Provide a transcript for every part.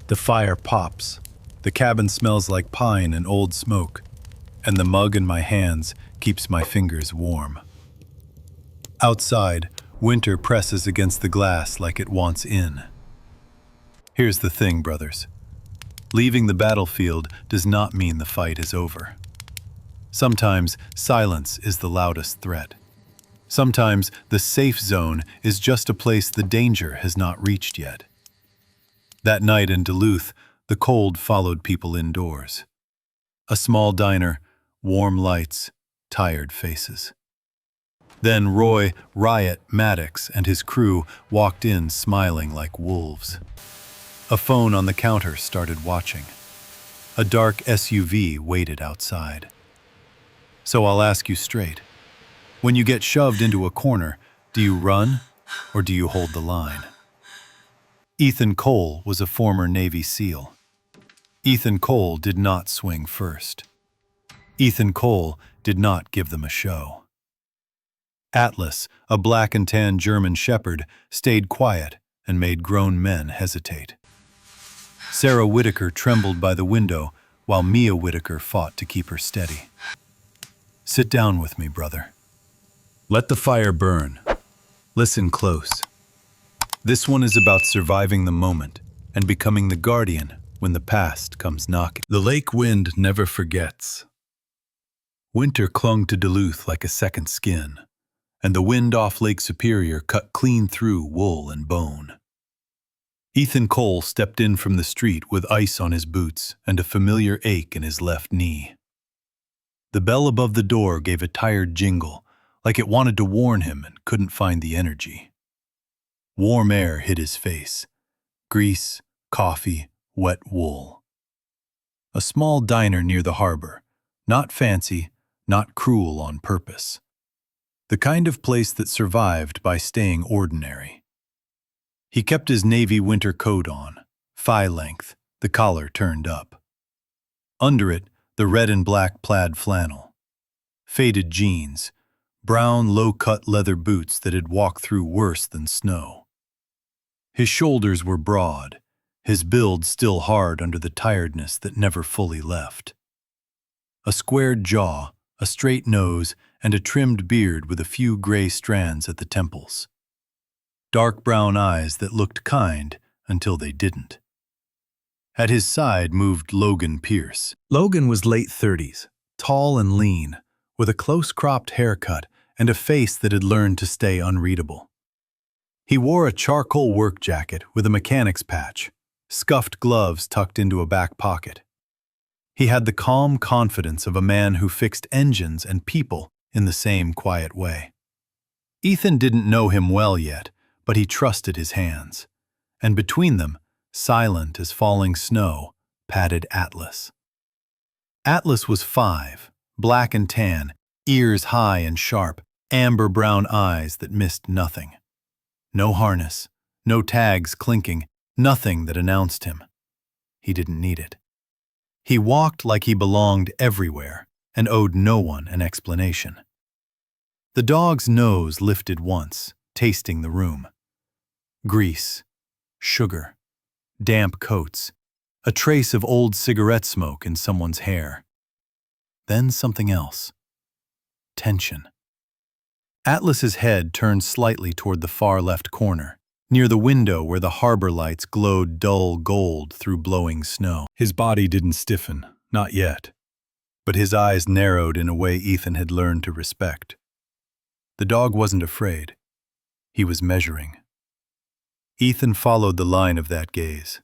The fire pops. The cabin smells like pine and old smoke, and the mug in my hands keeps my fingers warm. Outside, winter presses against the glass like it wants in. Here's the thing, brothers. Leaving the battlefield does not mean the fight is over. Sometimes silence is the loudest threat. Sometimes the safe zone is just a place the danger has not reached yet. That night in Duluth, the cold followed people indoors. A small diner, warm lights, tired faces. Then Roy "Riot" Maddox and his crew walked in smiling like wolves. A phone on the counter started watching. A dark SUV waited outside. So I'll ask you straight. When you get shoved into a corner, do you run or do you hold the line? Ethan Cole was a former Navy SEAL. Ethan Cole did not swing first. Ethan Cole did not give them a show. Atlas, a black and tan German shepherd, stayed quiet and made grown men hesitate. Sarah Whitaker trembled by the window while Mia Whitaker fought to keep her steady. Sit down with me, brother. Let the fire burn. Listen close. This one is about surviving the moment and becoming the guardian when the past comes knocking. The lake wind never forgets. Winter clung to Duluth like a second skin, and the wind off Lake Superior cut clean through wool and bone. Ethan Cole stepped in from the street with ice on his boots and a familiar ache in his left knee. The bell above the door gave a tired jingle, like it wanted to warn him and couldn't find the energy. Warm air hit his face. Grease, coffee, wet wool. A small diner near the harbor, not fancy, not cruel on purpose. The kind of place that survived by staying ordinary. He kept his navy winter coat on, thigh length, the collar turned up. Under it, the red and black plaid flannel. Faded jeans, brown low-cut leather boots that had walked through worse than snow. His shoulders were broad, his build still hard under the tiredness that never fully left. A squared jaw, a straight nose, and a trimmed beard with a few gray strands at the temples. Dark brown eyes that looked kind until they didn't. At his side moved Logan Pierce. Logan was late 30s, tall and lean, with a close-cropped haircut and a face that had learned to stay unreadable. He wore a charcoal work jacket with a mechanic's patch, scuffed gloves tucked into a back pocket. He had the calm confidence of a man who fixed engines and people in the same quiet way. Ethan didn't know him well yet, but he trusted his hands. And between them, silent as falling snow, padded Atlas. Atlas was 5, black and tan, ears high and sharp, amber-brown eyes that missed nothing. No harness, no tags clinking, nothing that announced him. He didn't need it. He walked like he belonged everywhere and owed no one an explanation. The dog's nose lifted once, tasting the room. Grease, sugar, damp coats, a trace of old cigarette smoke in someone's hair. Then something else. Tension. Atlas's head turned slightly toward the far left corner, near the window where the harbor lights glowed dull gold through blowing snow. His body didn't stiffen, not yet, but his eyes narrowed in a way Ethan had learned to respect. The dog wasn't afraid. He was measuring. Ethan followed the line of that gaze.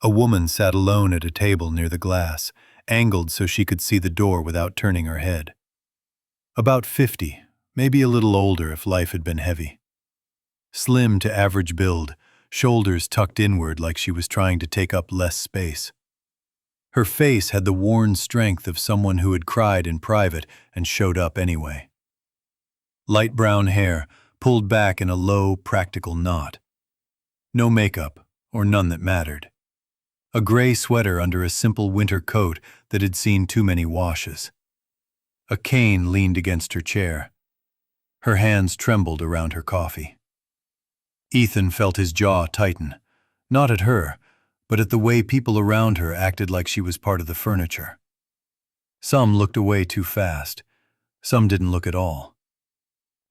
A woman sat alone at a table near the glass, angled so she could see the door without turning her head. About 50, maybe a little older if life had been heavy. Slim to average build, shoulders tucked inward like she was trying to take up less space. Her face had the worn strength of someone who had cried in private and showed up anyway. Light brown hair, pulled back in a low, practical knot. No makeup, or none that mattered. A gray sweater under a simple winter coat that had seen too many washes. A cane leaned against her chair. Her hands trembled around her coffee. Ethan felt his jaw tighten, not at her, but at the way people around her acted like she was part of the furniture. Some looked away too fast. Some didn't look at all.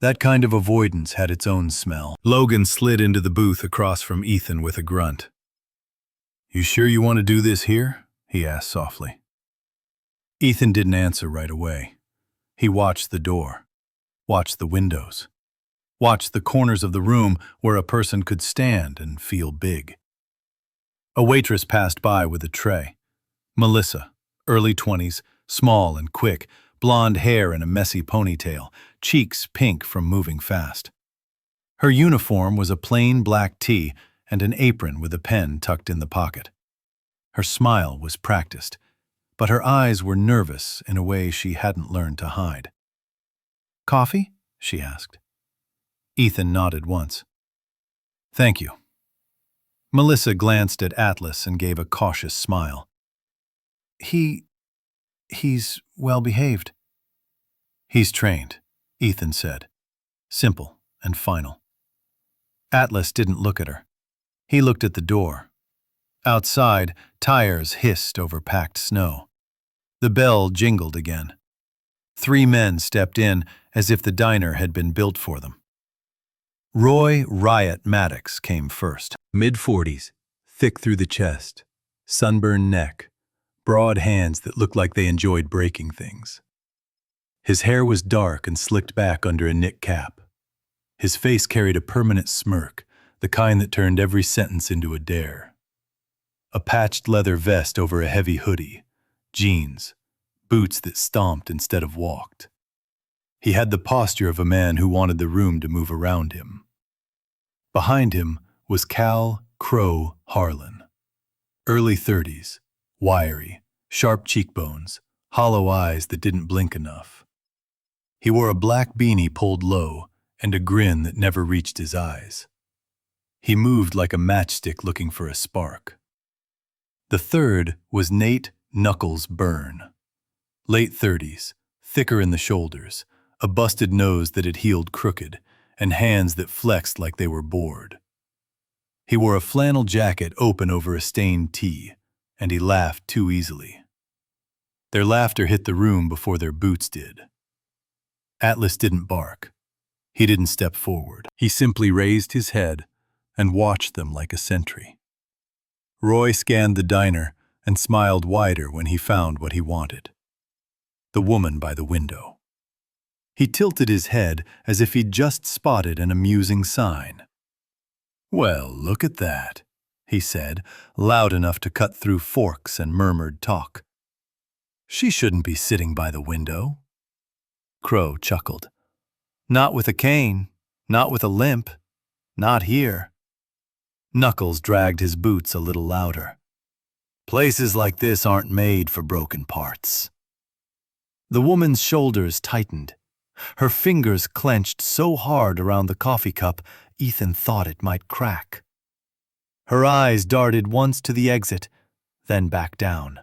That kind of avoidance had its own smell. Logan slid into the booth across from Ethan with a grunt. "You sure you want to do this here?" he asked softly. Ethan didn't answer right away. He watched the door, watched the windows, watched the corners of the room where a person could stand and feel big. A waitress passed by with a tray. Melissa, early 20s, small and quick, blonde hair in a messy ponytail, cheeks pink from moving fast. Her uniform was a plain black tee and an apron with a pen tucked in the pocket. Her smile was practiced, but her eyes were nervous in a way she hadn't learned to hide. "Coffee?" she asked. Ethan nodded once. "Thank you." Melissa glanced at Atlas and gave a cautious smile. He's well behaved." "He's trained," Ethan said. Simple and final. Atlas didn't look at her. He looked at the door. Outside, tires hissed over packed snow. The bell jingled again. 3 men stepped in as if the diner had been built for them. Roy Riot Maddox came first. Mid-40s, thick through the chest, sunburned neck, broad hands that looked like they enjoyed breaking things. His hair was dark and slicked back under a knit cap. His face carried a permanent smirk, the kind that turned every sentence into a dare. A patched leather vest over a heavy hoodie, jeans, boots that stomped instead of walked. He had the posture of a man who wanted the room to move around him. Behind him was Cal Crow Harlan. Early 30s, wiry, sharp cheekbones, hollow eyes that didn't blink enough. He wore a black beanie pulled low and a grin that never reached his eyes. He moved like a matchstick looking for a spark. The third was Nate Knuckles Byrne. Late 30s, thicker in the shoulders, a busted nose that had healed crooked, and hands that flexed like they were bored. He wore a flannel jacket open over a stained tee, and he laughed too easily. Their laughter hit the room before their boots did. Atlas didn't bark. He didn't step forward. He simply raised his head and watched them like a sentry. Roy scanned the diner and smiled wider when he found what he wanted. The woman by the window. He tilted his head as if he'd just spotted an amusing sign. "Well, look at that," he said, loud enough to cut through forks and murmured talk. "She shouldn't be sitting by the window." Crow chuckled. "Not with a cane, not with a limp, not here." Knuckles dragged his boots a little louder. "Places like this aren't made for broken parts." The woman's shoulders tightened. Her fingers clenched so hard around the coffee cup, Ethan thought it might crack. Her eyes darted once to the exit, then back down.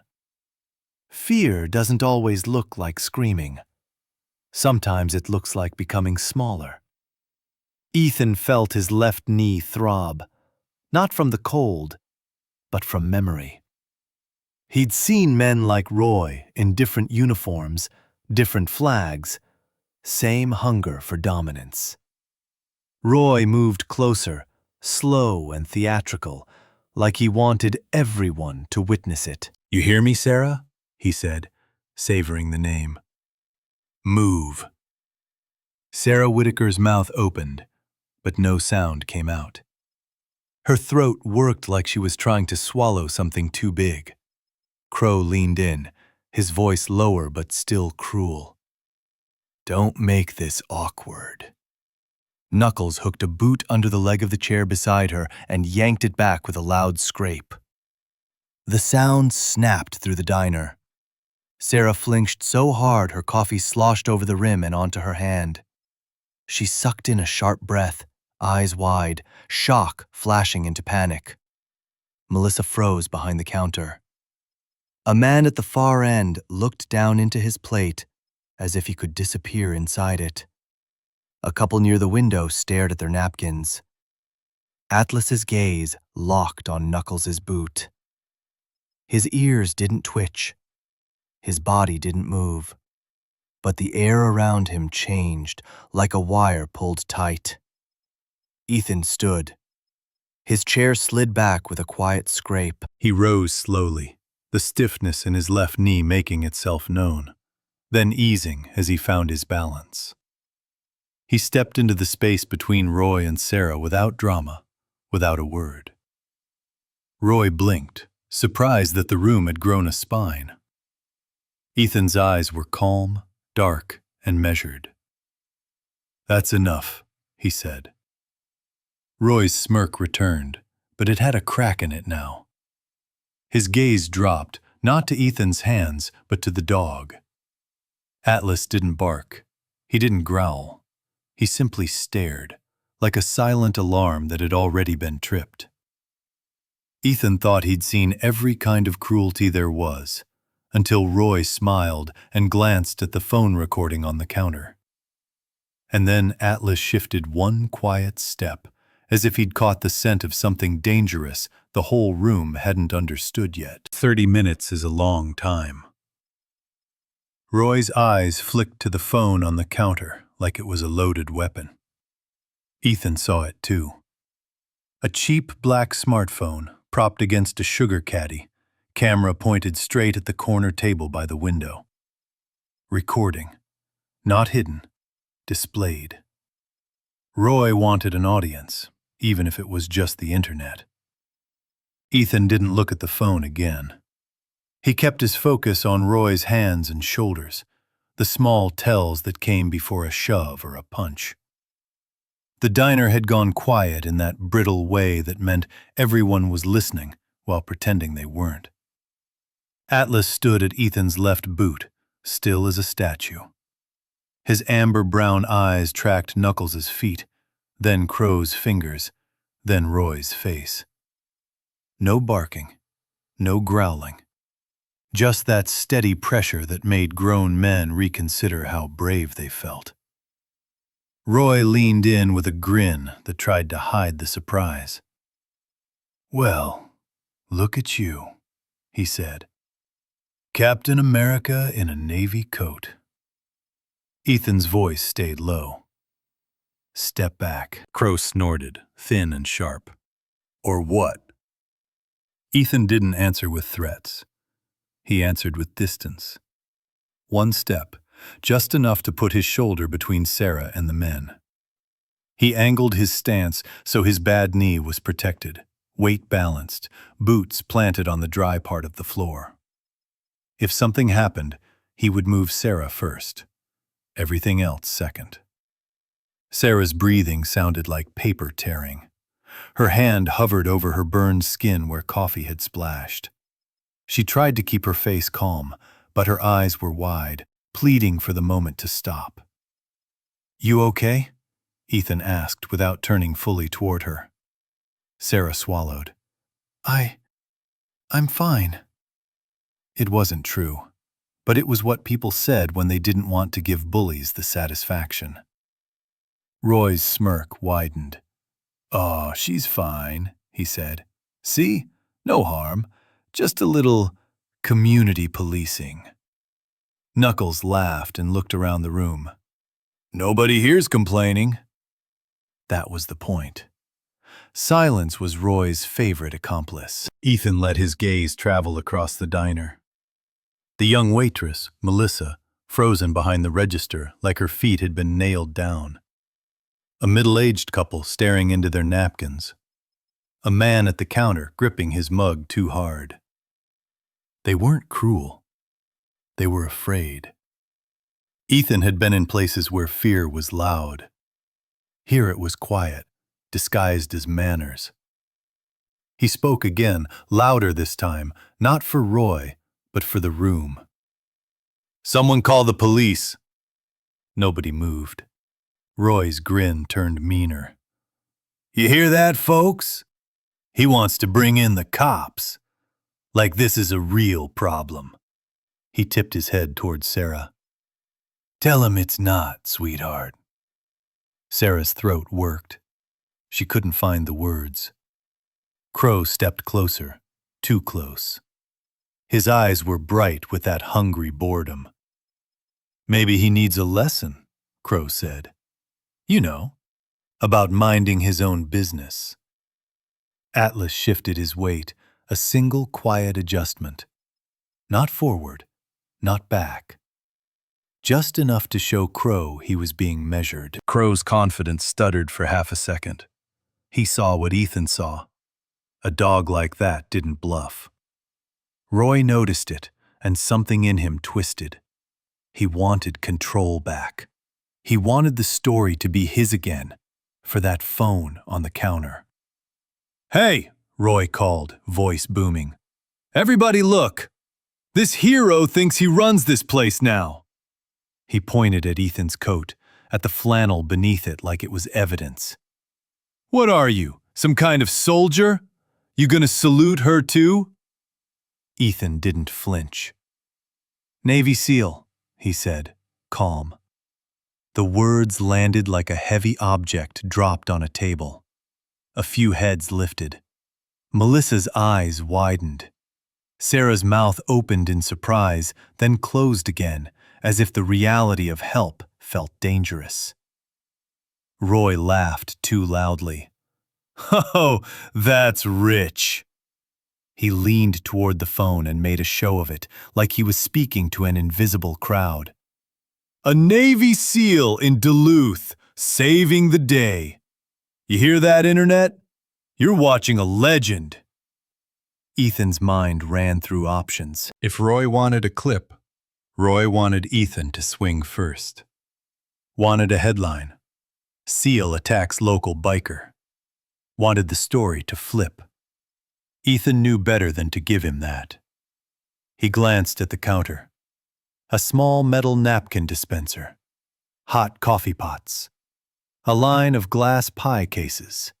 Fear doesn't always look like screaming. Sometimes it looks like becoming smaller. Ethan felt his left knee throb, not from the cold, but from memory. He'd seen men like Roy in different uniforms, different flags, same hunger for dominance. Roy moved closer, slow and theatrical, like he wanted everyone to witness it. "You hear me, Sarah?" he said, savoring the name. "Move." Sarah Whitaker's mouth opened, but no sound came out. Her throat worked like she was trying to swallow something too big. Crow leaned in, his voice lower but still cruel. "Don't make this awkward." Knuckles hooked a boot under the leg of the chair beside her and yanked it back with a loud scrape. The sound snapped through the diner. Sarah flinched so hard her coffee sloshed over the rim and onto her hand. She sucked in a sharp breath, eyes wide, shock flashing into panic. Melissa froze behind the counter. A man at the far end looked down into his plate as if he could disappear inside it. A couple near the window stared at their napkins. Atlas's gaze locked on Knuckles' boot. His ears didn't twitch. His body didn't move. But the air around him changed like a wire pulled tight. Ethan stood. His chair slid back with a quiet scrape. He rose slowly, the stiffness in his left knee making itself known, then easing as he found his balance. He stepped into the space between Roy and Sarah without drama, without a word. Roy blinked, surprised that the room had grown a spine. Ethan's eyes were calm, dark, and measured. "That's enough," he said. Roy's smirk returned, but it had a crack in it now. His gaze dropped, not to Ethan's hands, but to the dog. Atlas didn't bark. He didn't growl. He simply stared, like a silent alarm that had already been tripped. Ethan thought he'd seen every kind of cruelty there was, until Roy smiled and glanced at the phone recording on the counter. And then Atlas shifted one quiet step, as if he'd caught the scent of something dangerous the whole room hadn't understood yet. 30 minutes is a long time. Roy's eyes flicked to the phone on the counter like it was a loaded weapon. Ethan saw it too. A cheap black smartphone propped against a sugar caddy, camera pointed straight at the corner table by the window. Recording. Not hidden. Displayed. Roy wanted an audience, even if it was just the internet. Ethan didn't look at the phone again. He kept his focus on Roy's hands and shoulders, the small tells that came before a shove or a punch. The diner had gone quiet in that brittle way that meant everyone was listening while pretending they weren't. Atlas stood at Ethan's left boot, still as a statue. His amber-brown eyes tracked Knuckles' feet, then Crow's fingers, then Roy's face. No barking, no growling. Just that steady pressure that made grown men reconsider how brave they felt. Roy leaned in with a grin that tried to hide the surprise. "Well, look at you," he said. "Captain America in a navy coat." Ethan's voice stayed low. "Step back," Crow snorted, thin and sharp. "Or what?" Ethan didn't answer with threats. He answered with distance. One step, just enough to put his shoulder between Sarah and the men. He angled his stance so his bad knee was protected, weight balanced, boots planted on the dry part of the floor. If something happened, he would move Sarah first. Everything else second. Sarah's breathing sounded like paper tearing. Her hand hovered over her burned skin where coffee had splashed. She tried to keep her face calm, but her eyes were wide, pleading for the moment to stop. "You okay?" Ethan asked without turning fully toward her. Sarah swallowed. I'm fine." It wasn't true, but it was what people said when they didn't want to give bullies the satisfaction. Roy's smirk widened. "Oh, she's fine," he said. "See? No harm. Just a little community policing." Knuckles laughed and looked around the room. "Nobody here's complaining." That was the point. Silence was Roy's favorite accomplice. Ethan let his gaze travel across the diner. The young waitress, Melissa, frozen behind the register like her feet had been nailed down. A middle-aged couple staring into their napkins. A man at the counter gripping his mug too hard. They weren't cruel. They were afraid. Ethan had been in places where fear was loud. Here it was quiet, disguised as manners. He spoke again, louder this time, not for Roy, but for the room. "Someone call the police." Nobody moved. Roy's grin turned meaner. "You hear that, folks? He wants to bring in the cops. Like this is a real problem." He tipped his head toward Sarah. "Tell him it's not, sweetheart." Sarah's throat worked. She couldn't find the words. Crow stepped closer, too close. His eyes were bright with that hungry boredom. "Maybe he needs a lesson," Crow said. "You know, about minding his own business." Atlas shifted his weight, a single quiet adjustment. Not forward, not back. Just enough to show Crow he was being measured. Crow's confidence stuttered for half a second. He saw what Ethan saw. A dog like that didn't bluff. Roy noticed it, and something in him twisted. He wanted control back. He wanted the story to be his again, for that phone on the counter. "Hey," Roy called, voice booming. "Everybody look! This hero thinks he runs this place now." He pointed at Ethan's coat, at the flannel beneath it like it was evidence. "What are you, some kind of soldier? You gonna salute her too?" Ethan didn't flinch. "Navy SEAL," he said, calm. The words landed like a heavy object dropped on a table. A few heads lifted. Melissa's eyes widened. Sarah's mouth opened in surprise, then closed again, as if the reality of help felt dangerous. Roy laughed too loudly. "Oh, that's rich." He leaned toward the phone and made a show of it, like he was speaking to an invisible crowd. "A Navy SEAL in Duluth, saving the day. You hear that, Internet? You're watching a legend." Ethan's mind ran through options. If Roy wanted a clip, Roy wanted Ethan to swing first. Wanted a headline. SEAL attacks local biker. Wanted the story to flip. Ethan knew better than to give him that. He glanced at the counter. A small metal napkin dispenser. Hot coffee pots. A line of glass pie cases.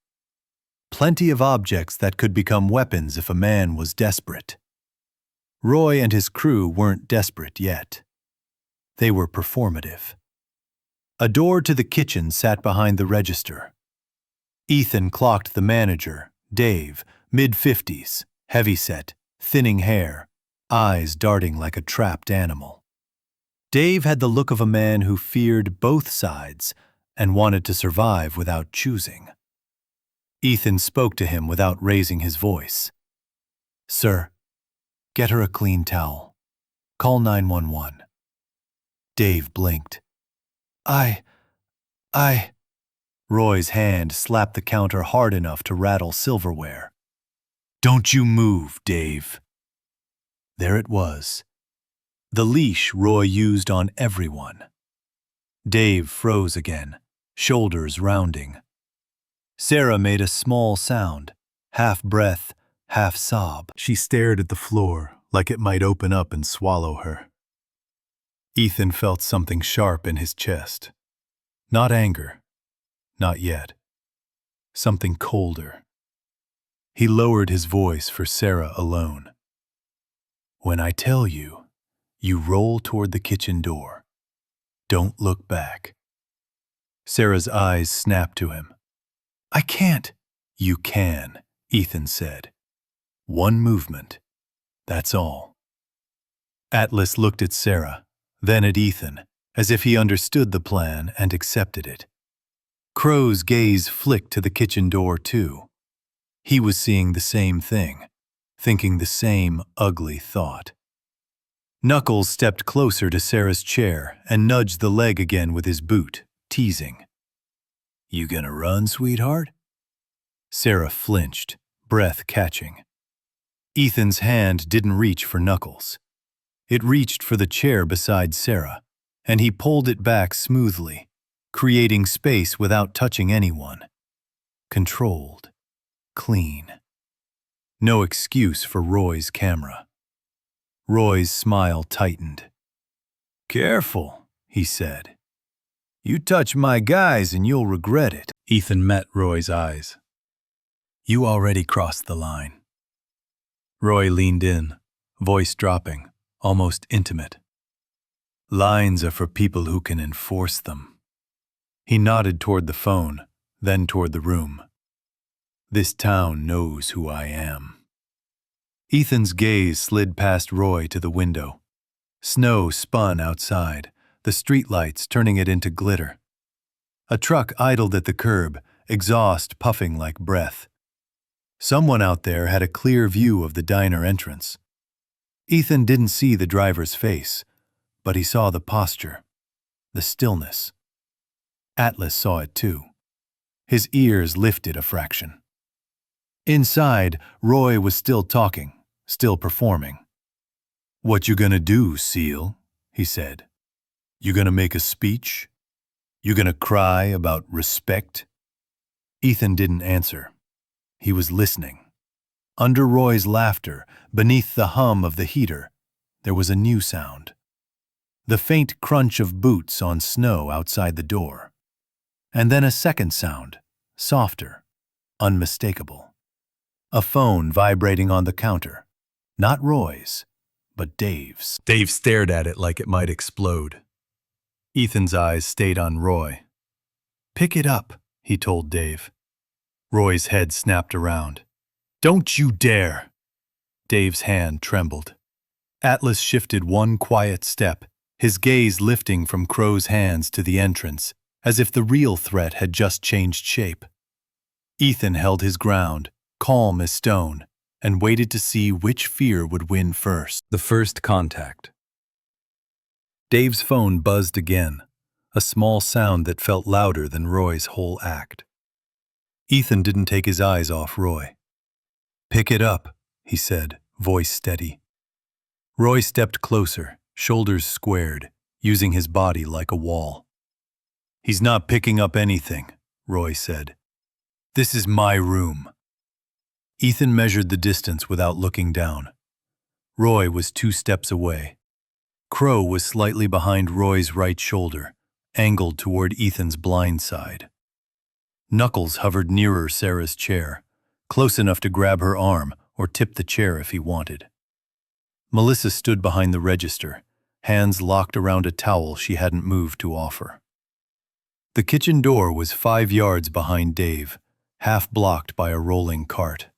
Plenty of objects that could become weapons if a man was desperate. Roy and his crew weren't desperate yet. They were performative. A door to the kitchen sat behind the register. Ethan clocked the manager, Dave, mid-50s, heavyset, thinning hair, eyes darting like a trapped animal. Dave had the look of a man who feared both sides and wanted to survive without choosing. Ethan spoke to him without raising his voice. "Sir, get her a clean towel. Call 911. Dave blinked. I... Roy's hand slapped the counter hard enough to rattle silverware. "Don't you move, Dave." There it was. The leash Roy used on everyone. Dave froze again, shoulders rounding. Sarah made a small sound, half breath, half sob. She stared at the floor like it might open up and swallow her. Ethan felt something sharp in his chest. Not anger. Not yet. Something colder. He lowered his voice for Sarah alone. "When I tell you, you roll toward the kitchen door. Don't look back." Sarah's eyes snapped to him. "I can't." "You can," Ethan said. "One movement. That's all." Atlas looked at Sarah, then at Ethan, as if he understood the plan and accepted it. Crow's gaze flicked to the kitchen door, too. He was seeing the same thing, thinking the same ugly thought. Knuckles stepped closer to Sarah's chair and nudged the leg again with his boot, teasing. "You gonna run, sweetheart?" Sarah flinched, breath catching. Ethan's hand didn't reach for Knuckles. It reached for the chair beside Sarah, and he pulled it back smoothly, creating space without touching anyone. Controlled. Clean. No excuse for Roy's camera. Roy's smile tightened. "Careful," he said. "You touch my guys and you'll regret it." Ethan met Roy's eyes. "You already crossed the line." Roy leaned in, voice dropping, almost intimate. "Lines are for people who can enforce them." He nodded toward the phone, then toward the room. "This town knows who I am." Ethan's gaze slid past Roy to the window. Snow spun outside, the streetlights turning it into glitter. A truck idled at the curb, exhaust puffing like breath. Someone out there had a clear view of the diner entrance. Ethan didn't see the driver's face, but he saw the posture, the stillness. Atlas saw it too. His ears lifted a fraction. Inside, Roy was still talking, still performing. "What you gonna do, Seal?" he said. "You gonna make a speech? You gonna cry about respect?" Ethan didn't answer. He was listening. Under Roy's laughter, beneath the hum of the heater, there was a new sound. The faint crunch of boots on snow outside the door. And then a second sound, softer, unmistakable. A phone vibrating on the counter. Not Roy's, but Dave's. Dave stared at it like it might explode. Ethan's eyes stayed on Roy. "Pick it up," he told Dave. Roy's head snapped around. "Don't you dare!" Dave's hand trembled. Atlas shifted one quiet step, his gaze lifting from Crow's hands to the entrance, as if the real threat had just changed shape. Ethan held his ground, calm as stone, and waited to see which fear would win first. The first contact. Dave's phone buzzed again, a small sound that felt louder than Roy's whole act. Ethan didn't take his eyes off Roy. "Pick it up," he said, voice steady. Roy stepped closer, shoulders squared, using his body like a wall. "He's not picking up anything," Roy said. "This is my room." Ethan measured the distance without looking down. Roy was 2 steps away. Crow was slightly behind Roy's right shoulder, angled toward Ethan's blind side. Knuckles hovered nearer Sarah's chair, close enough to grab her arm or tip the chair if he wanted. Melissa stood behind the register, hands locked around a towel she hadn't moved to offer. The kitchen door was 5 yards behind Dave, half blocked by a rolling cart.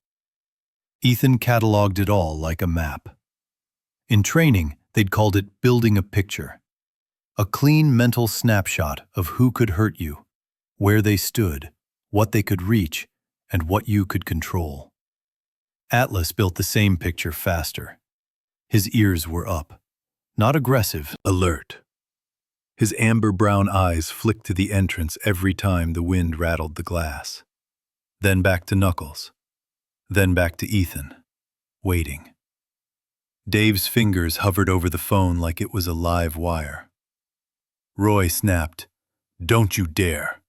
Ethan cataloged it all like a map. In training, they'd called it building a picture. A clean mental snapshot of who could hurt you, where they stood, what they could reach, and what you could control. Atlas built the same picture faster. His ears were up. Not aggressive, alert. His amber-brown eyes flicked to the entrance every time the wind rattled the glass. Then back to Knuckles. Then back to Ethan, waiting. Dave's fingers hovered over the phone like it was a live wire. Roy snapped, "Don't you dare."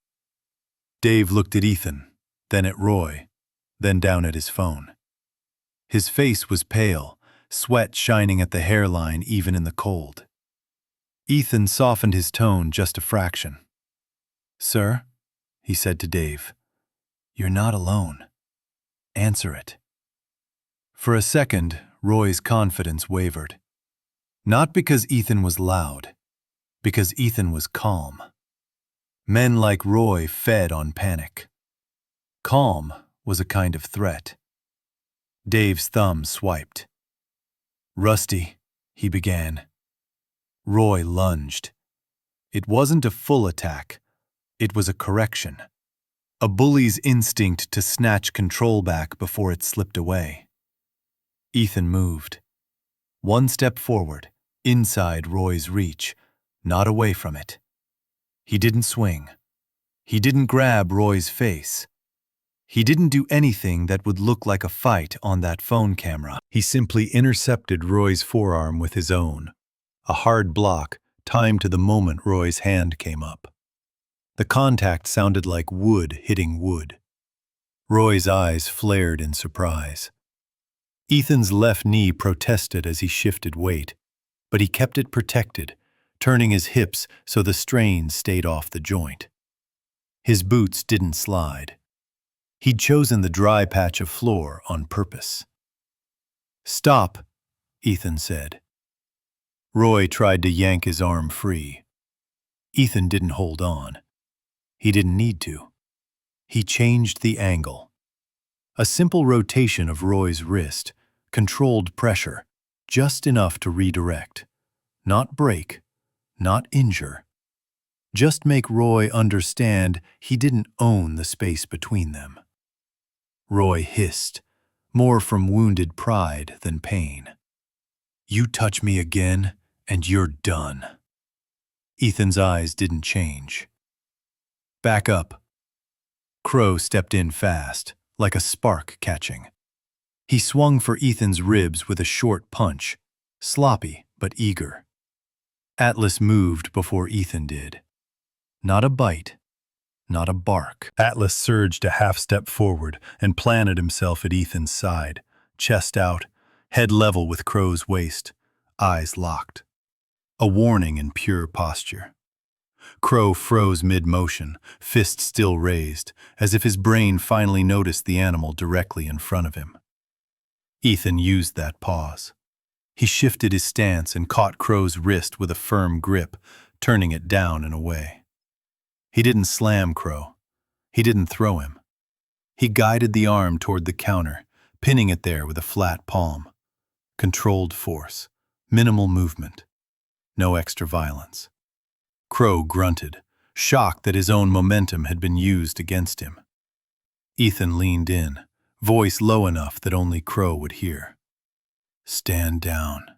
Dave looked at Ethan, then at Roy, then down at his phone. His face was pale, sweat shining at the hairline even in the cold. Ethan softened his tone just a fraction. "Sir," he said to Dave, "you're not alone. Answer it." For a second, Roy's confidence wavered. Not because Ethan was loud, because Ethan was calm. Men like Roy fed on panic. Calm was a kind of threat. Dave's thumb swiped. "Rusty," he began. Roy lunged. It wasn't a full attack. It was a correction. A bully's instinct to snatch control back before it slipped away. Ethan moved. 1 step forward, inside Roy's reach, not away from it. He didn't swing. He didn't grab Roy's face. He didn't do anything that would look like a fight on that phone camera. He simply intercepted Roy's forearm with his own. A hard block, timed to the moment Roy's hand came up. The contact sounded like wood hitting wood. Roy's eyes flared in surprise. Ethan's left knee protested as he shifted weight, but he kept it protected, turning his hips so the strain stayed off the joint. His boots didn't slide. He'd chosen the dry patch of floor on purpose. "Stop," Ethan said. Roy tried to yank his arm free. Ethan didn't hold on. He didn't need to. He changed the angle. A simple rotation of Roy's wrist, Controlled pressure, just enough to redirect. Not break, not injure. Just make Roy understand he didn't own the space between them. Roy hissed, more from wounded pride than pain. "You touch me again, and you're done." Ethan's eyes didn't change. "Back up." Crow stepped in fast, like a spark catching. He swung for Ethan's ribs with a short punch, sloppy but eager. Atlas moved before Ethan did. Not a bite, not a bark. Atlas surged a half-step forward and planted himself at Ethan's side, chest out, head level with Crow's waist, eyes locked. A warning in pure posture. Crow froze mid-motion, fist still raised, as if his brain finally noticed the animal directly in front of him. Ethan used that pause. He shifted his stance and caught Crow's wrist with a firm grip, turning it down and away. He didn't slam Crow. He didn't throw him. He guided the arm toward the counter, pinning it there with a flat palm. Controlled force, minimal movement, no extra violence. Crow grunted, shocked that his own momentum had been used against him. Ethan leaned in, voice low enough that only Crow would hear. "Stand down."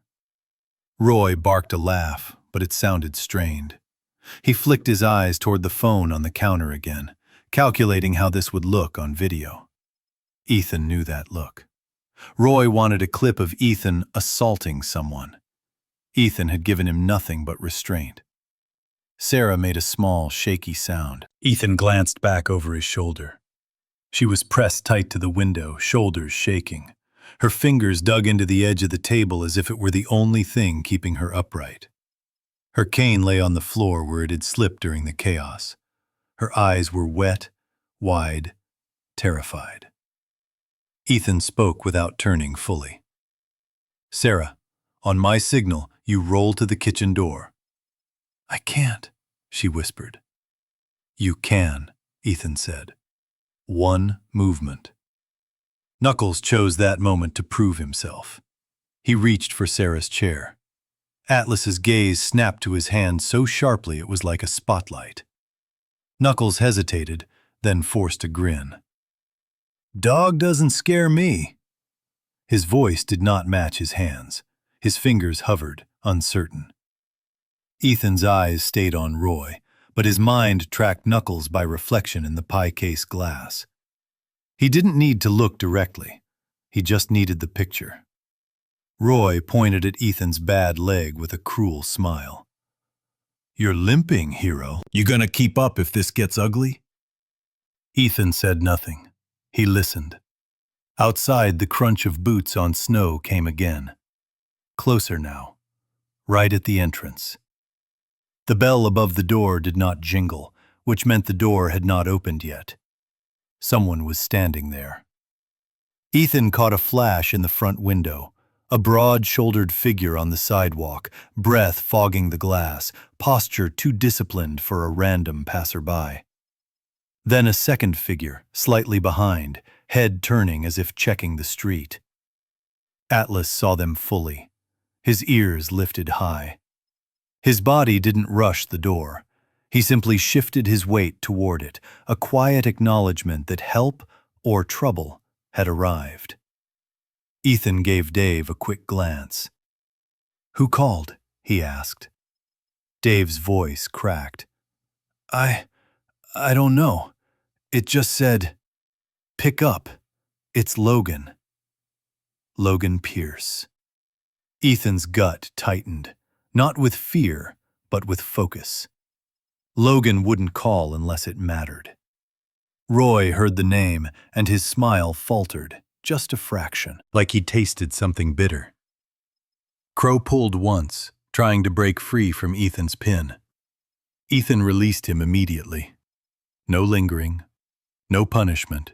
Roy barked a laugh, but it sounded strained. He flicked his eyes toward the phone on the counter again, calculating how this would look on video. Ethan knew that look. Roy wanted a clip of Ethan assaulting someone. Ethan had given him nothing but restraint. Sarah made a small, shaky sound. Ethan glanced back over his shoulder. She was pressed tight to the window, shoulders shaking. Her fingers dug into the edge of the table as if it were the only thing keeping her upright. Her cane lay on the floor where it had slipped during the chaos. Her eyes were wet, wide, terrified. Ethan spoke without turning fully. "Sarah, on my signal, you roll to the kitchen door." "I can't," she whispered. "You can," Ethan said. "One movement." Knuckles chose that moment to prove himself. He reached for Sarah's chair. Atlas's gaze snapped to his hand so sharply it was like a spotlight. Knuckles hesitated, then forced a grin. "Dog doesn't scare me." His voice did not match his hands. His fingers hovered, uncertain. Ethan's eyes stayed on Roy, but his mind tracked Knuckles by reflection in the pie case glass. He didn't need to look directly. He just needed the picture. Roy pointed at Ethan's bad leg with a cruel smile. "You're limping, hero. You gonna keep up if this gets ugly?" Ethan said nothing. He listened. Outside, the crunch of boots on snow came again. Closer now, right at the entrance. The bell above the door did not jingle, which meant the door had not opened yet. Someone was standing there. Ethan caught a flash in the front window, a broad-shouldered figure on the sidewalk, breath fogging the glass, posture too disciplined for a random passerby. Then a second figure, slightly behind, head turning as if checking the street. Atlas saw them fully, his ears lifted high. His body didn't rush the door. He simply shifted his weight toward it, a quiet acknowledgement that help or trouble had arrived. Ethan gave Dave a quick glance. "Who called?" he asked. Dave's voice cracked. I don't know. It just said, 'Pick up. It's Logan.'" Logan Pierce. Ethan's gut tightened, not with fear, but with focus. Logan wouldn't call unless it mattered. Roy heard the name, and his smile faltered, just a fraction, like he tasted something bitter. Crow pulled once, trying to break free from Ethan's pin. Ethan released him immediately. No lingering, no punishment,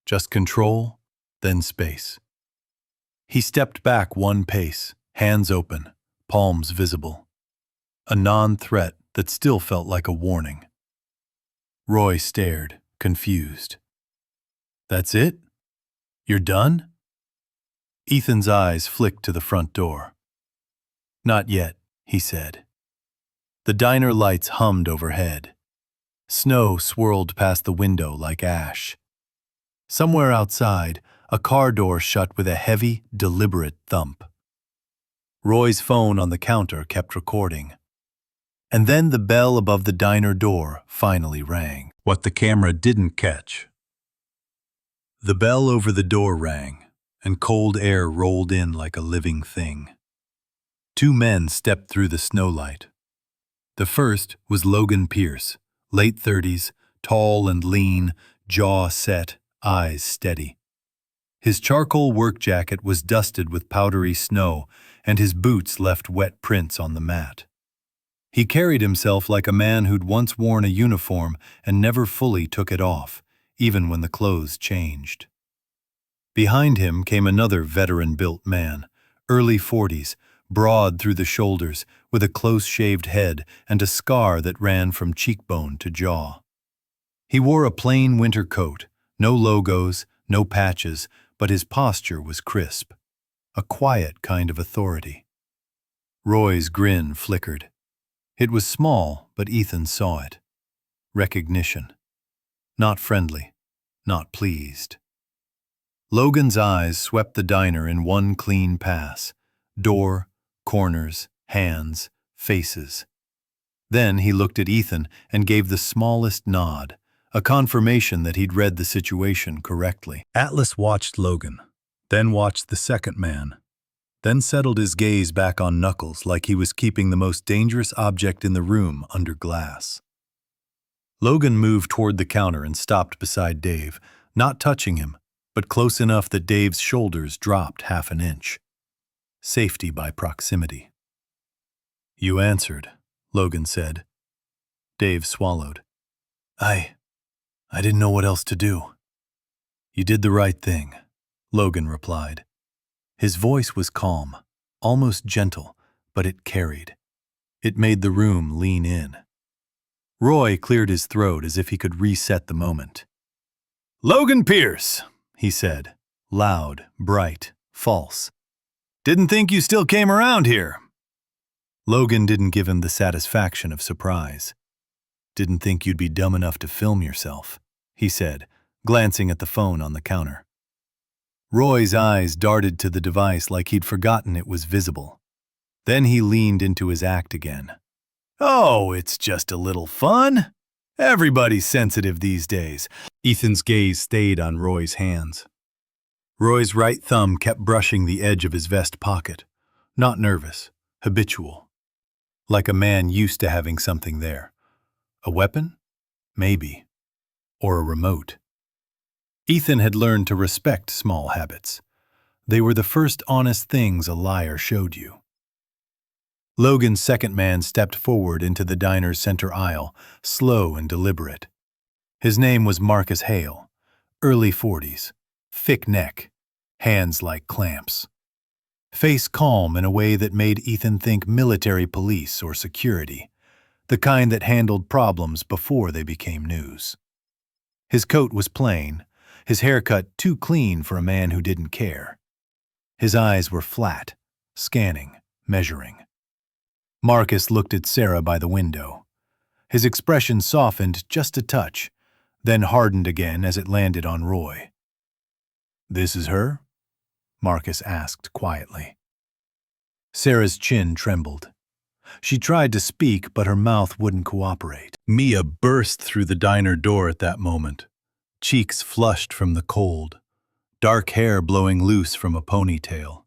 just control, then space. He stepped back one pace, hands open, palms visible. A non-threat that still felt like a warning. Roy stared, confused. "That's it? You're done?" Ethan's eyes flicked to the front door. "Not yet," he said. The diner lights hummed overhead. Snow swirled past the window like ash. Somewhere outside, a car door shut with a heavy, deliberate thump. Roy's phone on the counter kept recording. And then the bell above the diner door finally rang. What the camera didn't catch. The bell over the door rang, and cold air rolled in like a living thing. Two men stepped through the snowlight. The first was Logan Pierce, late 30s, tall and lean, jaw set, eyes steady. His charcoal work jacket was dusted with powdery snow, and his boots left wet prints on the mat. He carried himself like a man who'd once worn a uniform and never fully took it off, even when the clothes changed. Behind him came another veteran-built man, early 40s, broad through the shoulders, with a close-shaved head and a scar that ran from cheekbone to jaw. He wore a plain winter coat, no logos, no patches, but his posture was crisp, a quiet kind of authority. Roy's grin flickered. It was small, but Ethan saw it. Recognition. Not friendly, not pleased. Logan's eyes swept the diner in one clean pass. Door, corners, hands, faces. Then he looked at Ethan and gave the smallest nod, a confirmation that he'd read the situation correctly. Atlas watched Logan, then watched the second man, then settled his gaze back on Knuckles like he was keeping the most dangerous object in the room under glass. Logan moved toward the counter and stopped beside Dave, not touching him, but close enough that Dave's shoulders dropped half an inch. Safety by proximity. "You answered," Logan said. Dave swallowed. I didn't know what else to do." "You did the right thing," Logan replied. His voice was calm, almost gentle, but it carried. It made the room lean in. Roy cleared his throat as if he could reset the moment. "Logan Pierce," he said, loud, bright, false. "Didn't think you still came around here." Logan didn't give him the satisfaction of surprise. "Didn't think you'd be dumb enough to film yourself," he said, glancing at the phone on the counter. Roy's eyes darted to the device like he'd forgotten it was visible. Then he leaned into his act again. "Oh, it's just a little fun. Everybody's sensitive these days." Ethan's gaze stayed on Roy's hands. Roy's right thumb kept brushing the edge of his vest pocket. Not nervous, habitual. Like a man used to having something there. A weapon? Maybe. Or a remote. Ethan had learned to respect small habits. They were the first honest things a liar showed you. Logan's second man stepped forward into the diner's center aisle, slow and deliberate. His name was Marcus Hale, early 40s, thick neck, hands like clamps. Face calm in a way that made Ethan think military police or security, the kind that handled problems before they became news. His coat was plain, his haircut too clean for a man who didn't care. His eyes were flat, scanning, measuring. Marcus looked at Sarah by the window. His expression softened just a touch, then hardened again as it landed on Roy. "This is her?" Marcus asked quietly. Sarah's chin trembled. She tried to speak, but her mouth wouldn't cooperate. Mia burst through the diner door at that moment, cheeks flushed from the cold, dark hair blowing loose from a ponytail.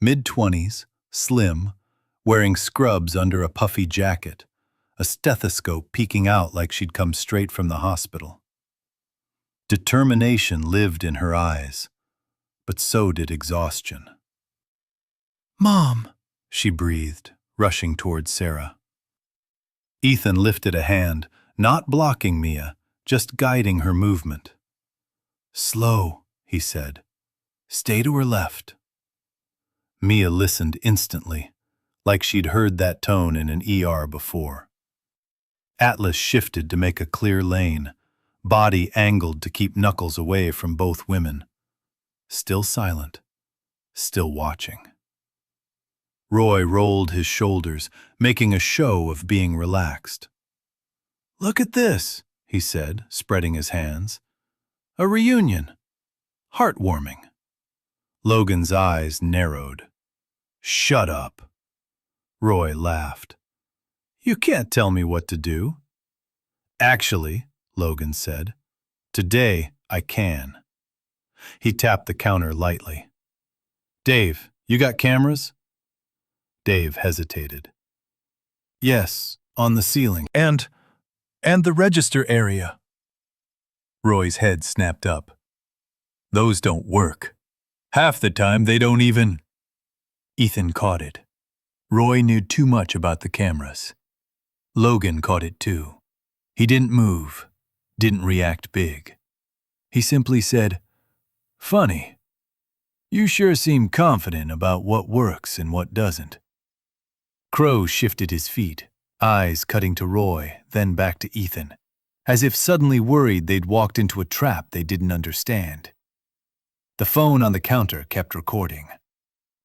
Mid-20s, slim, wearing scrubs under a puffy jacket, a stethoscope peeking out like she'd come straight from the hospital. Determination lived in her eyes, but so did exhaustion. "Mom," she breathed, rushing towards Sarah. Ethan lifted a hand, not blocking Mia, just guiding her movement. "Slow," he said. "Stay to her left." Mia listened instantly, like she'd heard that tone in an ER before. Atlas shifted to make a clear lane, body angled to keep Knuckles away from both women. Still silent, still watching. Roy rolled his shoulders, making a show of being relaxed. "Look at this," he said, spreading his hands. "A reunion. Heartwarming." Logan's eyes narrowed. "Shut up." Roy laughed. "You can't tell me what to do." "Actually," Logan said, "today I can." He tapped the counter lightly. "Dave, you got cameras?" Dave hesitated. "Yes, on the ceiling. And the register area." Roy's head snapped up. "Those don't work. Half the time they don't even—" Ethan caught it. Roy knew too much about the cameras. Logan caught it too. He didn't move, didn't react big. He simply said, "Funny. You sure seem confident about what works and what doesn't." Crow shifted his feet, eyes cutting to Roy, then back to Ethan, as if suddenly worried they'd walked into a trap they didn't understand. The phone on the counter kept recording.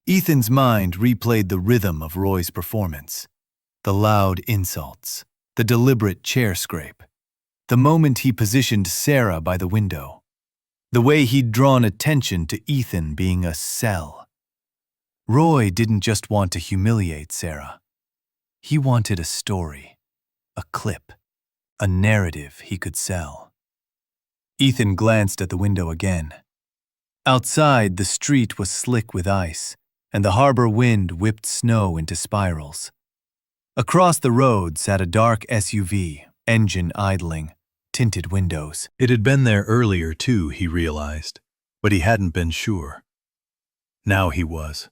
Ethan's mind replayed the rhythm of Roy's performance, the loud insults, the deliberate chair scrape, the moment he positioned Sarah by the window, the way he'd drawn attention to Ethan being a cell. Roy didn't just want to humiliate Sarah. He wanted a story, a clip, a narrative he could sell. Ethan glanced at the window again. Outside, the street was slick with ice, and the harbor wind whipped snow into spirals. Across the road sat a dark SUV, engine idling, tinted windows. It had been there earlier too, he realized, but he hadn't been sure. Now he was.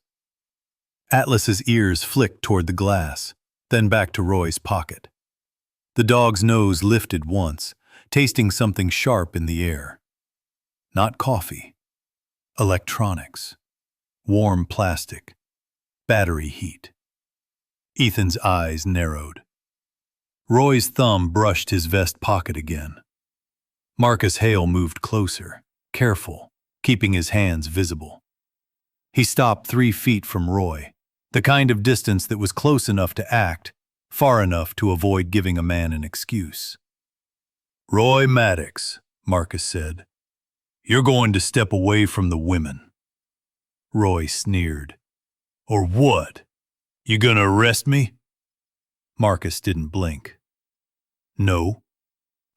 Atlas's ears flicked toward the glass, then back to Roy's pocket. The dog's nose lifted once, tasting something sharp in the air. Not coffee. Electronics. Warm plastic. Battery heat. Ethan's eyes narrowed. Roy's thumb brushed his vest pocket again. Marcus Hale moved closer, careful, keeping his hands visible. He stopped 3 feet from Roy, the kind of distance that was close enough to act, far enough to avoid giving a man an excuse. "Roy Maddox," Marcus said, "you're going to step away from the women." Roy sneered. "Or what? You gonna arrest me?" Marcus didn't blink. "No,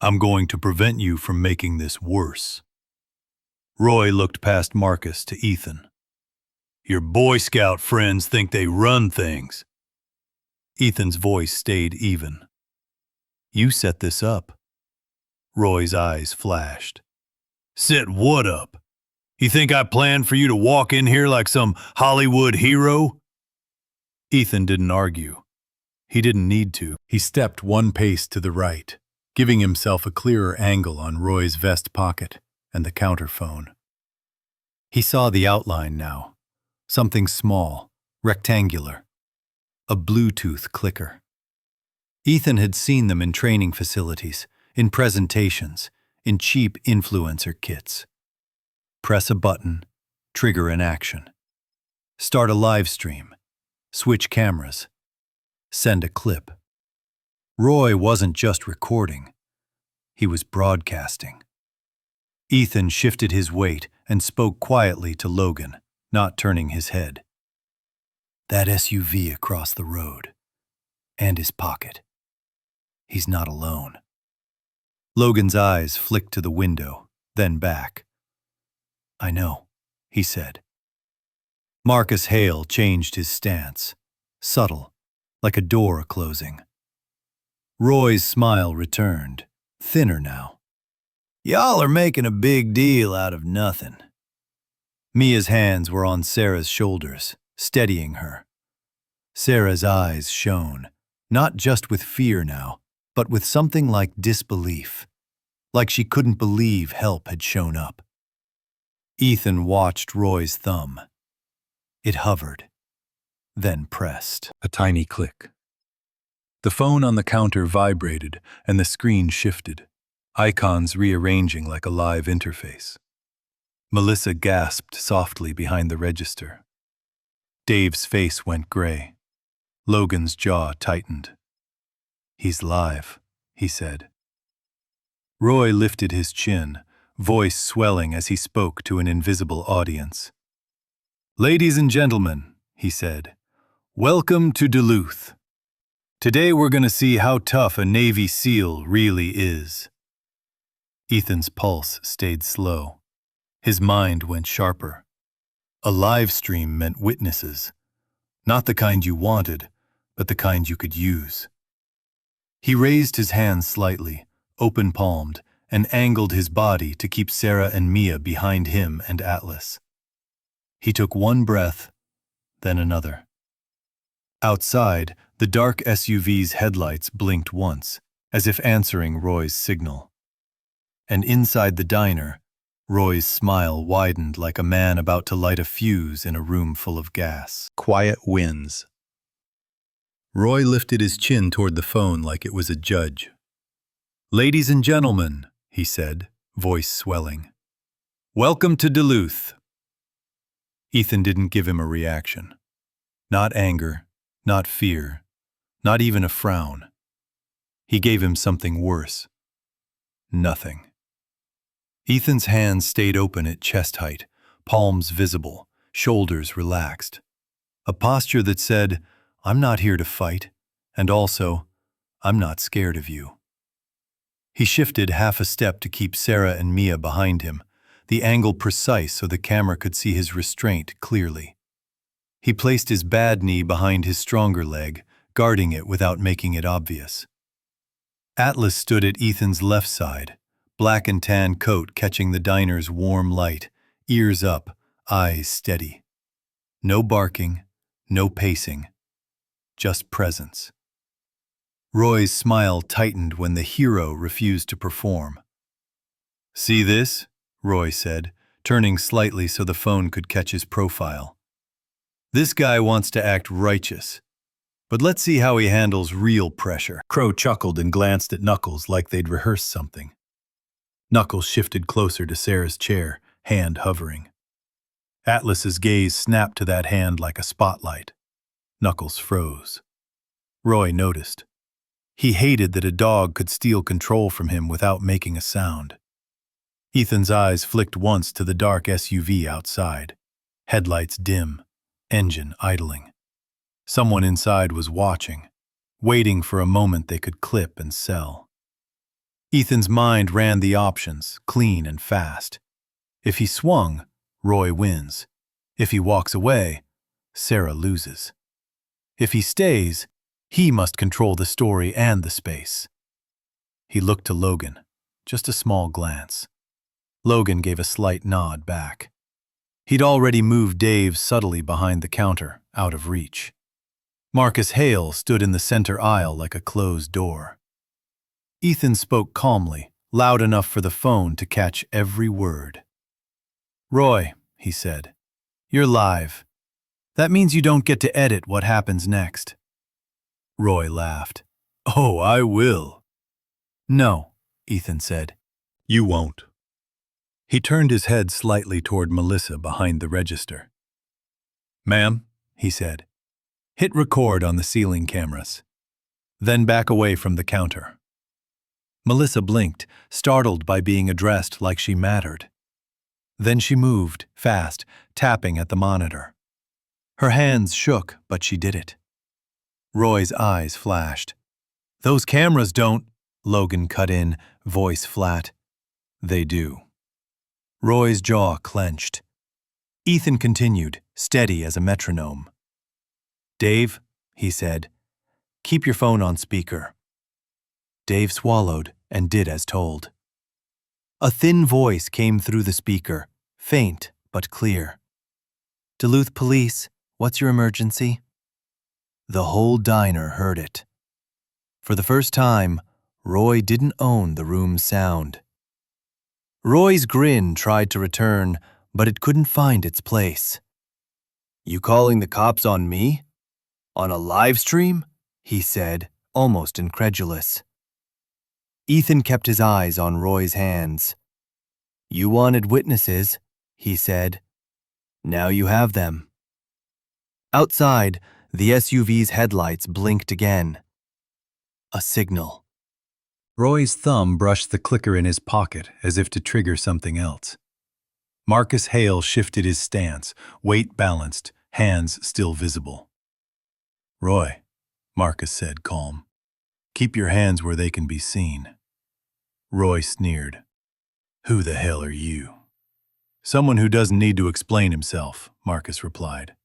I'm going to prevent you from making this worse." Roy looked past Marcus to Ethan. "Your Boy Scout friends think they run things." Ethan's voice stayed even. "You set this up." Roy's eyes flashed. "Set what up? You think I planned for you to walk in here like some Hollywood hero?" Ethan didn't argue. He didn't need to. He stepped 1 pace to the right, giving himself a clearer angle on Roy's vest pocket and the counterphone. He saw the outline now. Something small, rectangular. A Bluetooth clicker. Ethan had seen them in training facilities, in presentations, in cheap influencer kits. Press a button, trigger an action. Start a live stream, switch cameras, send a clip. Roy wasn't just recording, he was broadcasting. Ethan shifted his weight and spoke quietly to Logan, not turning his head. "That SUV across the road. And his pocket. He's not alone." Logan's eyes flicked to the window, then back. "I know," he said. Marcus Hale changed his stance, subtle, like a door closing. Roy's smile returned, thinner now. "Y'all are making a big deal out of nothing." Mia's hands were on Sarah's shoulders, steadying her. Sarah's eyes shone, not just with fear now, but with something like disbelief, like she couldn't believe help had shown up. Ethan watched Roy's thumb. It hovered, then pressed. A tiny click. The phone on the counter vibrated and the screen shifted, icons rearranging like a live interface. Melissa gasped softly behind the register, Dave's face went gray. Logan's jaw tightened. "He's live," he said. Roy lifted his chin, voice swelling as he spoke to an invisible audience. "Ladies and gentlemen," he said, "welcome to Duluth. Today we're going to see how tough a Navy SEAL really is." Ethan's pulse stayed slow. His mind went sharper. A live stream meant witnesses. Not the kind you wanted, but the kind you could use. He raised his hands slightly, open-palmed, and angled his body to keep Sarah and Mia behind him and Atlas. He took one breath, then another. Outside, the dark SUV's headlights blinked once, as if answering Roy's signal. And inside the diner, Roy's smile widened like a man about to light a fuse in a room full of gas. Quiet wins. Roy lifted his chin toward the phone like it was a judge. "Ladies and gentlemen," he said, voice swelling, "welcome to Duluth." Ethan didn't give him a reaction. Not anger, not fear, not even a frown. He gave him something worse. Nothing. Ethan's hands stayed open at chest height, palms visible, shoulders relaxed. A posture that said, "I'm not here to fight," and also, "I'm not scared of you." He shifted half a step to keep Sarah and Mia behind him, the angle precise so the camera could see his restraint clearly. He placed his bad knee behind his stronger leg, guarding it without making it obvious. Atlas stood at Ethan's left side, black and tan coat catching the diner's warm light, ears up, eyes steady. No barking, no pacing, just presence. Roy's smile tightened when the hero refused to perform. "See this?" Roy said, turning slightly so the phone could catch his profile. "This guy wants to act righteous, but let's see how he handles real pressure." Crow chuckled and glanced at Knuckles like they'd rehearsed something. Knuckles shifted closer to Sarah's chair, hand hovering. Atlas's gaze snapped to that hand like a spotlight. Knuckles froze. Roy noticed. He hated that a dog could steal control from him without making a sound. Ethan's eyes flicked once to the dark SUV outside. Headlights dim, engine idling. Someone inside was watching, waiting for a moment they could clip and sell. Ethan's mind ran the options, clean and fast. If he swung, Roy wins. If he walks away, Sarah loses. If he stays, he must control the story and the space. He looked to Logan, just a small glance. Logan gave a slight nod back. He'd already moved Dave subtly behind the counter, out of reach. Marcus Hale stood in the center aisle like a closed door. Ethan spoke calmly, loud enough for the phone to catch every word. "Roy," he said, "you're live. That means you don't get to edit what happens next." Roy laughed. "Oh, I will." "No," Ethan said. "You won't." He turned his head slightly toward Melissa behind the register. "Ma'am," he said, "hit record on the ceiling cameras. Then back away from the counter." Melissa blinked, startled by being addressed like she mattered. Then she moved, fast, tapping at the monitor. Her hands shook, but she did it. Roy's eyes flashed. "Those cameras don't," Logan cut in, voice flat. "They do." Roy's jaw clenched. Ethan continued, steady as a metronome. "Dave," he said, "keep your phone on speaker." Dave swallowed and did as told. A thin voice came through the speaker, faint but clear. "Duluth Police, what's your emergency?" The whole diner heard it. For the first time, Roy didn't own the room's sound. Roy's grin tried to return, but it couldn't find its place. "You calling the cops on me? On a live stream?" he said, almost incredulous. Ethan kept his eyes on Roy's hands. "You wanted witnesses," he said. "Now you have them." Outside, the SUV's headlights blinked again. A signal. Roy's thumb brushed the clicker in his pocket as if to trigger something else. Marcus Hale shifted his stance, weight balanced, hands still visible. "Roy," Marcus said, calm, "keep your hands where they can be seen." Roy sneered. "Who the hell are you?" "Someone who doesn't need to explain himself," Marcus replied.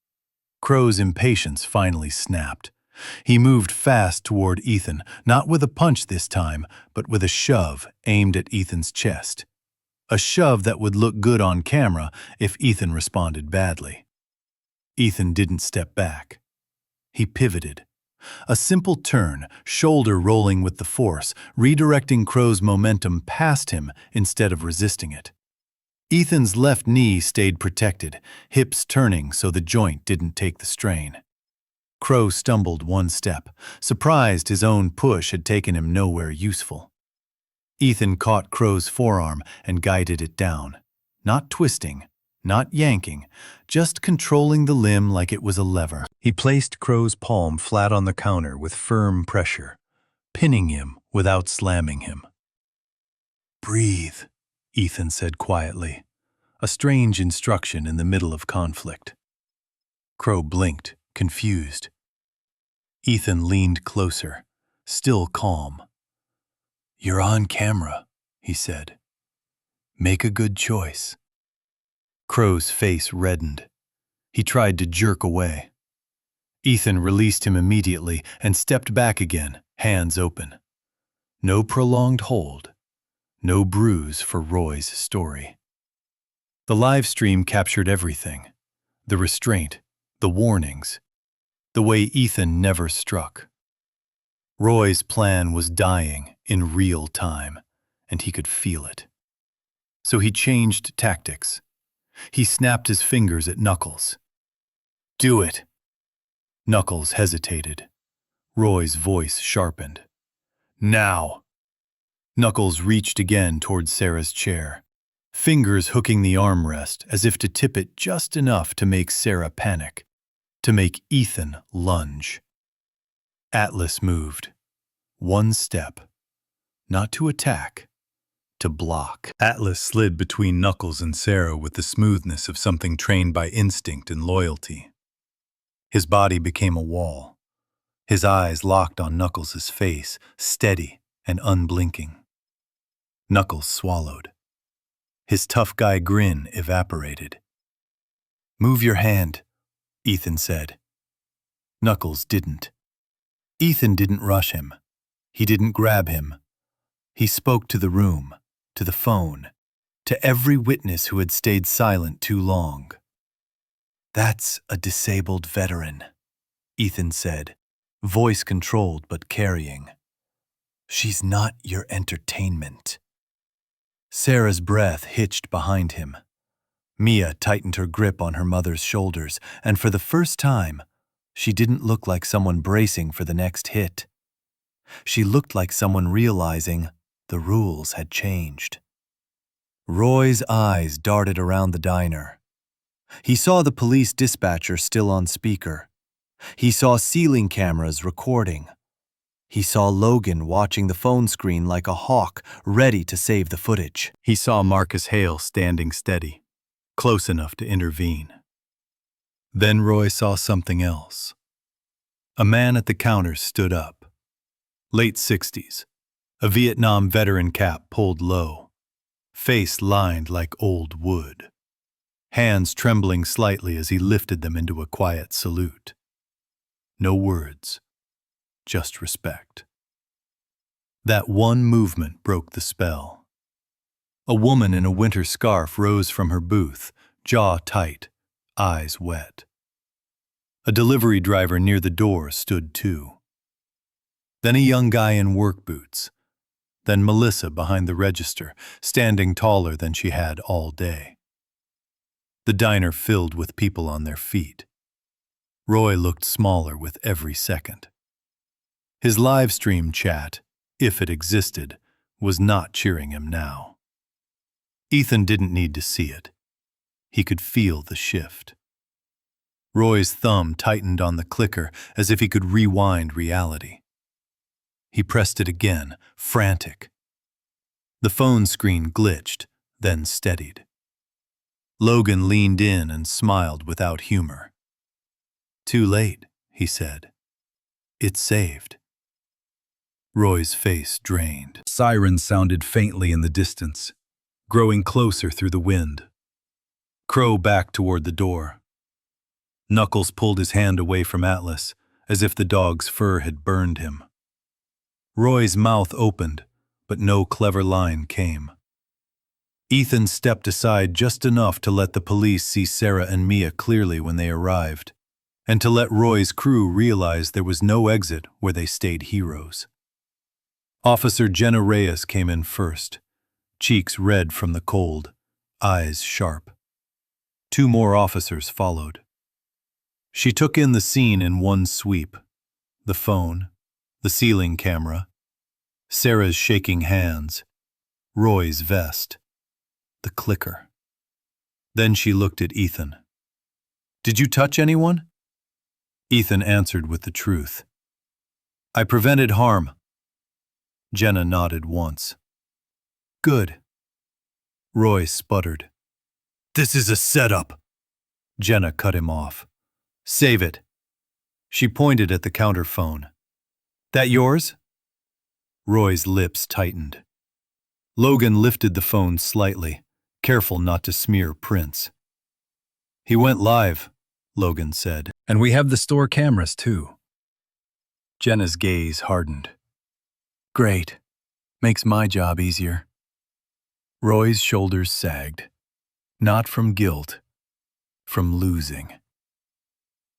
Crow's impatience finally snapped. He moved fast toward Ethan, not with a punch this time, but with a shove aimed at Ethan's chest. A shove that would look good on camera if Ethan responded badly. Ethan didn't step back. He pivoted. A simple turn, shoulder rolling with the force, redirecting Crow's momentum past him instead of resisting it. Ethan's left knee stayed protected, hips turning so the joint didn't take the strain. Crow stumbled one step, surprised his own push had taken him nowhere useful. Ethan caught Crow's forearm and guided it down, not twisting, not yanking, just controlling the limb like it was a lever. He placed Crow's palm flat on the counter with firm pressure, pinning him without slamming him. "Breathe," Ethan said quietly, a strange instruction in the middle of conflict. Crow blinked, confused. Ethan leaned closer, still calm. "You're on camera," he said. "Make a good choice." Crow's face reddened. He tried to jerk away. Ethan released him immediately and stepped back again, hands open. No prolonged hold. No bruise for Roy's story. The live stream captured everything. The restraint, the warnings, the way Ethan never struck. Roy's plan was dying in real time, and he could feel it. So he changed tactics. He snapped his fingers at Knuckles. "Do it." Knuckles hesitated. Roy's voice sharpened. "Now." Knuckles reached again toward Sarah's chair, fingers hooking the armrest as if to tip it just enough to make Sarah panic, to make Ethan lunge. Atlas moved. One step. Not to attack, to block. Atlas slid between Knuckles and Sarah with the smoothness of something trained by instinct and loyalty. His body became a wall. His eyes locked on Knuckles' face, steady and unblinking. Knuckles swallowed. His tough guy grin evaporated. "Move your hand," Ethan said. Knuckles didn't. Ethan didn't rush him. He didn't grab him. He spoke to the room, to the phone, to every witness who had stayed silent too long. "That's a disabled veteran," Ethan said, voice controlled but carrying. "She's not your entertainment." Sarah's breath hitched behind him. Mia tightened her grip on her mother's shoulders, and for the first time, she didn't look like someone bracing for the next hit. She looked like someone realizing the rules had changed. Roy's eyes darted around the diner. He saw the police dispatcher still on speaker. He saw ceiling cameras recording. He saw Logan watching the phone screen like a hawk, ready to save the footage. He saw Marcus Hale standing steady, close enough to intervene. Then Roy saw something else. A man at the counter stood up. Late 60s, a Vietnam veteran cap pulled low, face lined like old wood, hands trembling slightly as he lifted them into a quiet salute. No words, just respect. That one movement broke the spell. A woman in a winter scarf rose from her booth, jaw tight, eyes wet. A delivery driver near the door stood too. Then a young guy in work boots. Then Melissa behind the register, standing taller than she had all day. The diner filled with people on their feet. Roy looked smaller with every second. His live stream chat, if it existed, was not cheering him now. Ethan didn't need to see it. He could feel the shift. Roy's thumb tightened on the clicker as if he could rewind reality. He pressed it again, frantic. The phone screen glitched, then steadied. Logan leaned in and smiled without humor. "Too late," he said. "It's saved." Roy's face drained. Sirens sounded faintly in the distance, growing closer through the wind. Crow backed toward the door. Knuckles pulled his hand away from Atlas, as if the dog's fur had burned him. Roy's mouth opened, but no clever line came. Ethan stepped aside just enough to let the police see Sarah and Mia clearly when they arrived, and to let Roy's crew realize there was no exit where they stayed heroes. Officer Jenna Reyes came in first, cheeks red from the cold, eyes sharp. 2 more officers followed. She took in the scene in one sweep: the phone, the ceiling camera, Sarah's shaking hands, Roy's vest, the clicker. Then she looked at Ethan. "Did you touch anyone?" Ethan answered with the truth. "I prevented harm." Jenna nodded once. "Good." Roy sputtered. "This is a setup." Jenna cut him off. "Save it." She pointed at the counter phone. "That yours?" Roy's lips tightened. Logan lifted the phone slightly, careful not to smear prints. "He went live," Logan said. "And we have the store cameras, too." Jenna's gaze hardened. "Great. Makes my job easier." Roy's shoulders sagged. Not from guilt, from losing.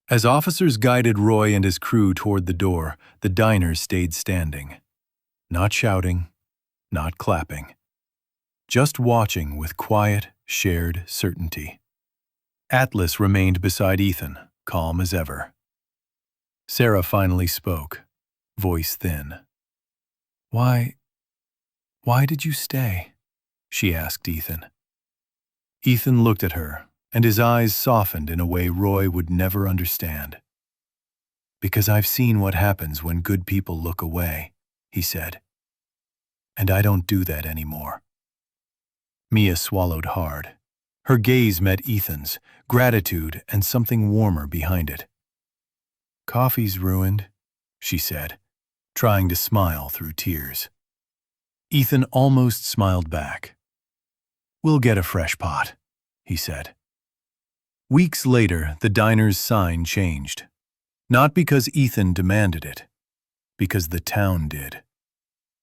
As officers guided Roy and his crew toward the door, the diners stayed standing. Not shouting, not clapping. Just watching with quiet, shared certainty. Atlas remained beside Ethan, calm as ever. Sarah finally spoke, voice thin. Why did you stay?" she asked Ethan. Ethan looked at her, and his eyes softened in a way Roy would never understand. "Because I've seen what happens when good people look away," he said. "And I don't do that anymore." Mia swallowed hard. Her gaze met Ethan's, gratitude and something warmer behind it. "Coffee's ruined," she said, trying to smile through tears. Ethan almost smiled back. "We'll get a fresh pot," he said. Weeks later, the diner's sign changed. Not because Ethan demanded it, because the town did.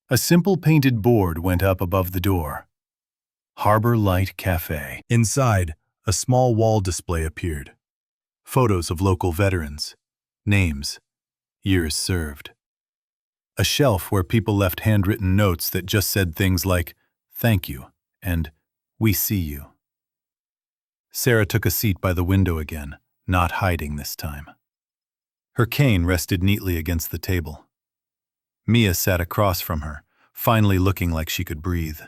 A simple painted board went up above the door. Harbor Light Cafe. Inside, a small wall display appeared. Photos of local veterans, names, years served. A shelf where people left handwritten notes that just said things like, "Thank you," and "We see you." Sarah took a seat by the window again, not hiding this time. Her cane rested neatly against the table. Mia sat across from her, finally looking like she could breathe.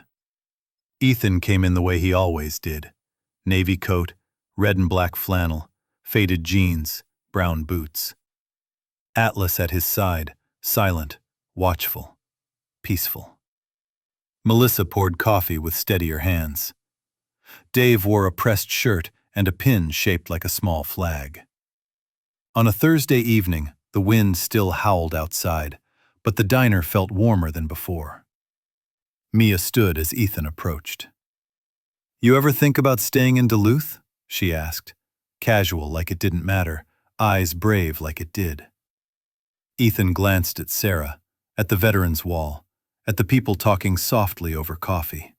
Ethan came in the way he always did: navy coat, red and black flannel, faded jeans, brown boots. Atlas at his side, silent, watchful, peaceful. Melissa poured coffee with steadier hands. Dave wore a pressed shirt and a pin shaped like a small flag. On a Thursday evening, the wind still howled outside, but the diner felt warmer than before. Mia stood as Ethan approached. "You ever think about staying in Duluth?" she asked, casual like it didn't matter, eyes brave like it did. Ethan glanced at Sarah, at the veterans' wall, at the people talking softly over coffee.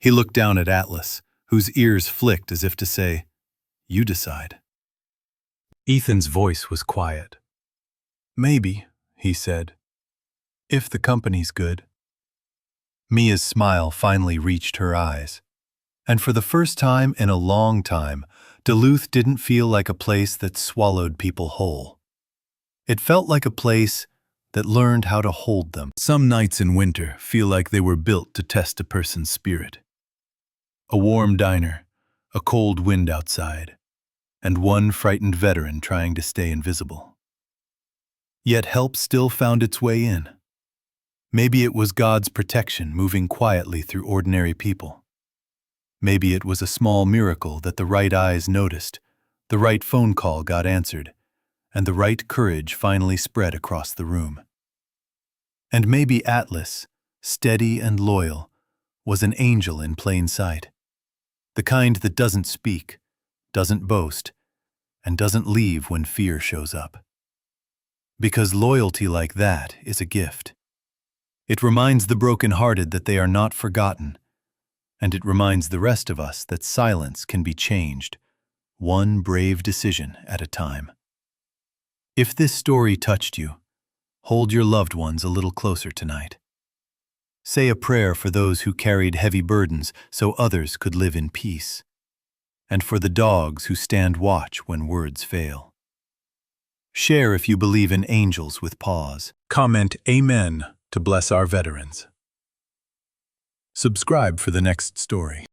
He looked down at Atlas, whose ears flicked as if to say, "You decide." Ethan's voice was quiet. "Maybe," he said, "if the company's good." Mia's smile finally reached her eyes. And for the first time in a long time, Duluth didn't feel like a place that swallowed people whole. It felt like a place that learned how to hold them. Some nights in winter feel like they were built to test a person's spirit. A warm diner, a cold wind outside, and one frightened veteran trying to stay invisible. Yet help still found its way in. Maybe it was God's protection moving quietly through ordinary people. Maybe it was a small miracle that the right eyes noticed, the right phone call got answered, and the right courage finally spread across the room. And maybe Atlas, steady and loyal, was an angel in plain sight, the kind that doesn't speak, doesn't boast, and doesn't leave when fear shows up. Because loyalty like that is a gift. It reminds the broken-hearted that they are not forgotten, and it reminds the rest of us that silence can be changed, one brave decision at a time. If this story touched you, hold your loved ones a little closer tonight. Say a prayer for those who carried heavy burdens so others could live in peace, and for the dogs who stand watch when words fail. Share if you believe in angels with paws. Comment Amen to bless our veterans. Subscribe for the next story.